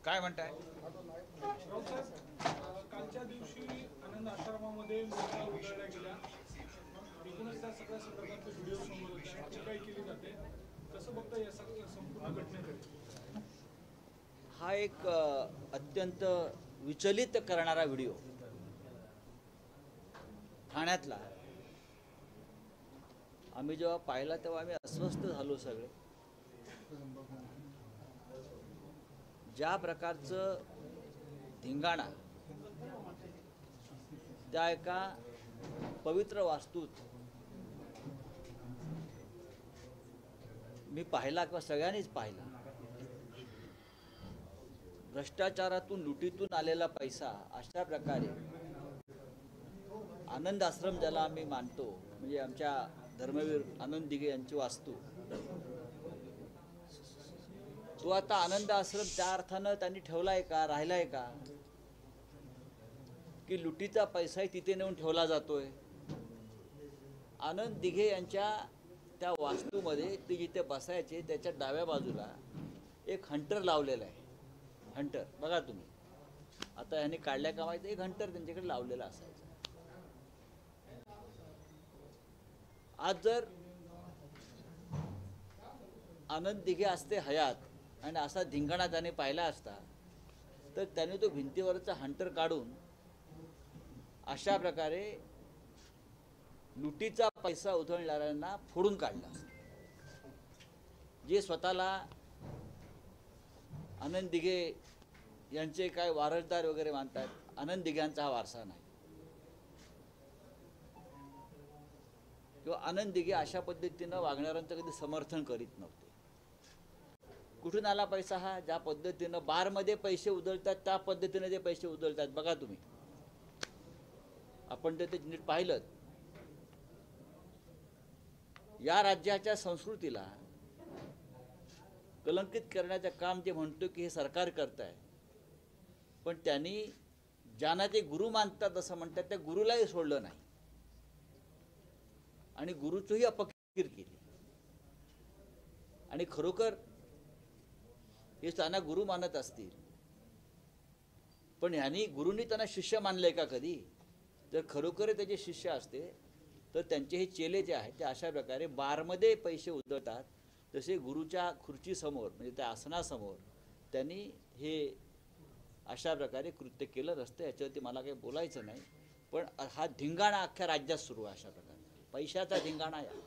काय म्हणताय? कालच्या दिवशी आनंद आश्रमामध्ये मुलगा उधळल्या गेल्या, एकूणच त्या सगळ्या संदर्भातले व्हिडिओ समोर होते आणि टीकाही केली जाते. कसं बघता या संपूर्ण घटनेकडे? हा एक अत्यंत विचलित करणारा व्हिडिओ ठाण्यातला आम्ही जेव्हा पाहिला तेव्हा आम्ही अस्वस्थ झालो सगळे. ज्या प्रकारचं धिंगाणा त्या एका पवित्र वास्तूत मी पाहिला किंवा सगळ्यांनीच पाहिला. भ्रष्टाचारातून लुटीतून आलेला पैसा अशा प्रकारे आनंद आश्रम ज्याला आम्ही मानतो, म्हणजे आमच्या धर्मवीर आनंद दिघे यांची वास्तू, तो आता आनंद आश्रम त्या अर्थानं त्यांनी ठेवलाय का, राहिलाय का, की लुटीचा पैसाही तिथे नेऊन ठेवला जातोय. आनंद दिघे यांच्या त्या वास्तूमध्ये ते जिथे बसायचे त्याच्या डाव्या बाजूला एक हंटर लावलेला आहे. हंटर बघा तुम्ही, आता ह्यांनी काढल्या का माहिती, एक हंटर त्यांच्याकडे लावलेला असायचा. आज जर आनंद दिघे असते हयात आणि असा धिंगाणा त्याने पाहिला असता तर त्याने तो भिंतीवरचा हंटर काढून अशा प्रकारे लुटीचा पैसा उधळणाऱ्यांना फोडून काढला. जे स्वतःला आनंद दिघे यांचे काय वारसदार वगैरे मानतात, आनंद दिघ्यांचा हा वारसा नाही, किंवा आनंद दिघे अशा पद्धतीनं वागणाऱ्यांचं कधी समर्थन करीत नव्हते. कुठून आला पैसा हा? ज्या पद्धतीनं बारमध्ये पैसे उधळतात त्या पद्धतीने ते पैसे उधळतात. बघा तुम्ही, आपण ते नीट पाहिलं. या राज्याच्या संस्कृतीला कलंकित करण्याचं काम जे म्हणतो की हे सरकार करत आहे, पण त्यांनी ज्यांना ते गुरु मानतात असं म्हणतात त्या गुरुलाही सोडलं नाही आणि गुरुचंही अपकीर केली. आणि खरोखर हे त्यांना गुरु मानत असतील, पण ह्यांनी गुरुंनी त्यांना शिष्य मानलंय का कधी? तर खरोखर त्याचे शिष्य असते तर त्यांचे हे चेले जे आहेत ते अशा प्रकारे बारमध्ये पैसे उधळतात. तसे गुरुच्या खुर्चीसमोर म्हणजे त्या आसनासमोर त्यांनी हे अशा प्रकारे कृत्य केलं नसतं. याच्यावरती मला काही बोलायचं नाही, पण हा धिंगाणा अख्ख्या राज्यात सुरू आहे. अशा प्रकारे पैशाचा धिंगाणा आहे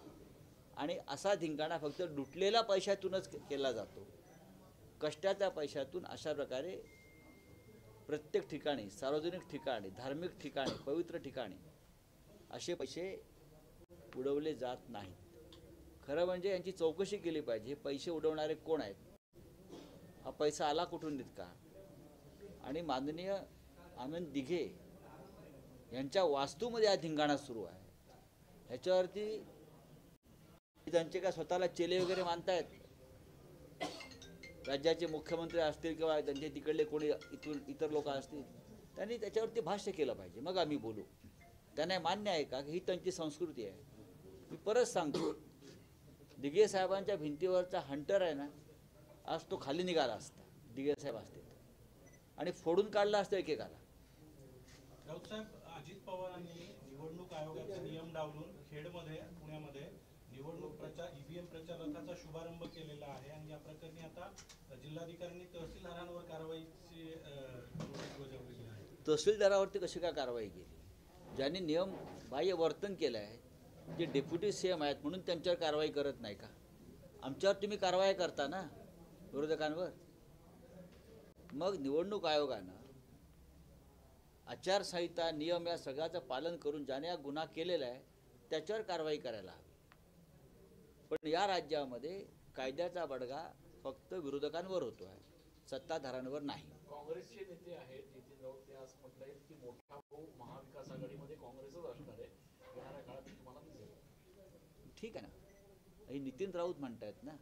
आणि असा धिंगाणा फक्त लुटलेल्या पैशातूनच केला जातो. कष्टाच्या पैशातून अशा प्रकारे प्रत्येक ठिकाणी, सार्वजनिक ठिकाणी, धार्मिक ठिकाणी, पवित्र ठिकाणी असे पैसे उडवले जात नाहीत. खरं म्हणजे यांची चौकशी केली पाहिजे. पैसे उडवणारे कोण आहेत, हा पैसा आला कुठून इतका? आणि माननीय आनंद दिघे यांच्या वास्तूमध्ये हा धिंगाणा सुरू आहे. ह्याच्यावरती त्यांचे काय स्वतःला चेले वगैरे मानतायत, राज्याचे मुख्यमंत्री असतील किंवा त्यांचे तिकडले कोणी इतर लोक असतील, त्यांनी त्याच्यावरती भाष्य केलं पाहिजे, मग आम्ही बोलू. त्यांना मान्य आहे का की ही त्यांची संस्कृती आहे? मी परत सांगतो, दिघे साहेबांच्या भिंतीवरचा हंटर आहे ना, आज तो खाली निघाला असता, दिघे साहेब असते आणि फोडून काढला असतं एकेकाला. राऊत साहेब, अजित पवारांनी निवडणूक आयोगाचे नियम डावलून खेडमध्ये, पुण्यामध्ये निवडणूक ईव्हीएम प्रचाराचा शुभारंभ केलेला आहे आणि या प्रकरणी आता जिल्हाधिकाऱ्यांनी तहसीलदारांवर कारवाईची नोटीस बजावलेली आहे. तहसीलदारावरती कशी काय कारवाई केली? ज्यांनी नियम बाह्य वर्तन केलं आहे, जे डेप्युटी सीएम आहेत म्हणून त्यांच्यावर कारवाई करत नाही का? आमच्यावर तुम्ही कारवाई करता ना विरोधकांवर. मग निवडणूक आयोगानं आचारसंहिता, नियम या सगळ्याचं पालन करून ज्याने हा गुन्हा केलेला आहे त्याच्यावर कारवाई करायला हवी. पण या राज्यामध्ये कायद्याचा बडगा फक्त विरोधकांवर होतो आहे, सत्ताधाऱ्यांवर नाही. काँग्रेसचे नेते आहेत नितीन राऊत, ते आज म्हटलंय की मोठा भाऊ महाविकास आघाडीमध्ये काँग्रेसच असणार आहे, येणाऱ्या काळात तुम्हाला दिसेल. ठीक आहे ना, हे नितीन राऊत म्हणतात ना.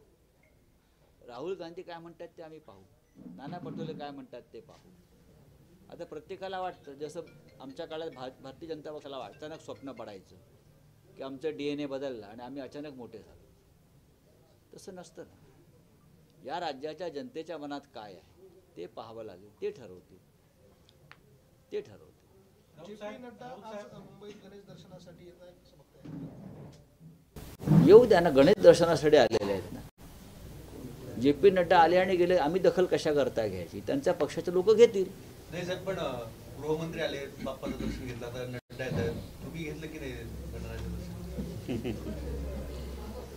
राहुल गांधी काय म्हणतात ते आम्ही पाहू, नाना पटोले काय म्हणतात ते पाहू. आता प्रत्येकाला वाटतं, जसं आमच्या काळात भारतीय जनता पक्षाला अचानक स्वप्न पडायचं की आमचं DNA बदलला आणि आम्ही अचानक मोठे झालो. तसं नसतं ना. या राज्याच्या जनतेच्या मनात काय आहे ते पाहावं लागेल, ते ठरवतील. राऊत साहेब मुंबईत गणेश दर्शनासाठी येत आहे कसं बघताय? येऊ द्या ना, गणेश दर्शनासाठी आलेले आहेत ना. JP नड्डा आले आणि गेले, आम्ही दखल कशा करता घ्यायची? त्यांच्या पक्षाचे लोक घेतील. नाही साहेब, पण गृहमंत्री आले, बाप्पाचं दर्शन घेतलं, आता नड्डा येतात, तुम्ही घेतलं की नाही गणरायाचं दर्शन?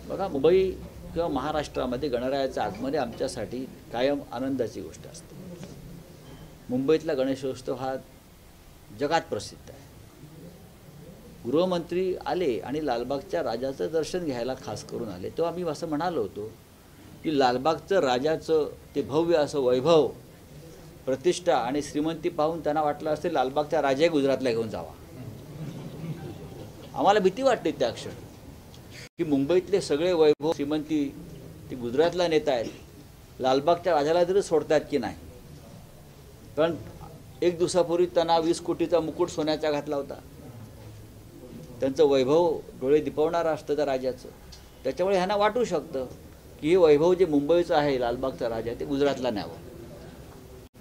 बघा, मुंबई किंवा महाराष्ट्रामध्ये गणरायाचं आगमन आमच्यासाठी कायम आनंदाची गोष्ट असते. मुंबईतला गणेशोत्सव हा जगात प्रसिद्ध आहे. गृहमंत्री आले आणि लालबागच्या राजाचं दर्शन घ्यायला खास करून आले, तेव्हा आम्ही असं म्हणालो होतो की लालबागचं राजाचं ते भव्य असं वैभव, प्रतिष्ठा आणि श्रीमंती पाहून त्यांना वाटलं असेल लालबागचा राजाही गुजरातला घेऊन जावा. आम्हाला भीती वाटते त्या क्षणी की मुंबईतले सगळे वैभव, श्रीमंती ती गुजरातला नेत आहेत, लालबागच्या राजाला तरी सोडतात की नाही. कारण एक दिवसापूर्वी त्यांना 20 कोटीचा मुकुट सोन्याचा घातला होता. त्यांचं वैभव डोळे दिपवणारं असतं त्या राजाचं. त्याच्यामुळे ह्यांना वाटू शकतं की हे वैभव जे मुंबईचं आहे, लालबागचा राजा, ते गुजरातला न्यावं.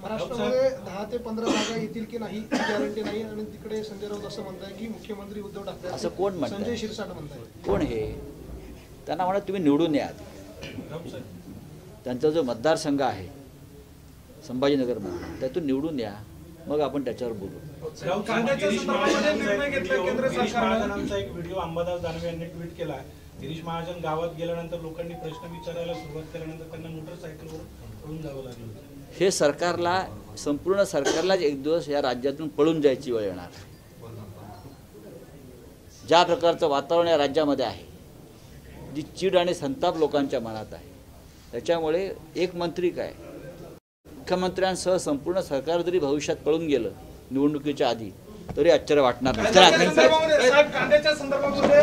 महाराष्ट्रामध्ये 10 ते 15 जागा येतील की नाही गॅरंटी नाही, आणि तिकडे संजय राऊत असं म्हणताय की मुख्यमंत्री उद्धव ठाकरे असं कोण म्हणतंय? संजय शिरसाट म्हणताय. कोण हे? त्यांना म्हणा तुम्ही निवडून या. त्यांचा जो मतदारसंघ आहे संभाजीनगरमध्ये, त्यातून निवडून या, मग आपण त्याच्यावर बोलू. राऊत साहेब, गिरीश महाजनांचा एक व्हिडिओ अंबादास दानवे यांनी ट्विट केला आहे. गिरीश महाजन गावात गेल्यानंतर लोकांनी प्रश्न विचारायला सुरुवात केल्यानंतर त्यांना मोटरसायकलवर पळून जावं लागलं होतं. हे सरकारला, संपूर्ण सरकारलाच एक दिवस या राज्यातून पळून जायची वेळ येणार आहे. ज्या प्रकारचं वातावरण या राज्यामध्ये आहे, जी चीड आणि संताप लोकांच्या मनात आहे, त्याच्यामुळे एक मंत्री काय, मुख्यमंत्र्यांसह संपूर्ण सरकार जरी भविष्यात पळून गेलं निवडणुकीच्या आधी, तरी आश्चर्य वाटणार नाही. कांद्याच्या संदर्भामध्ये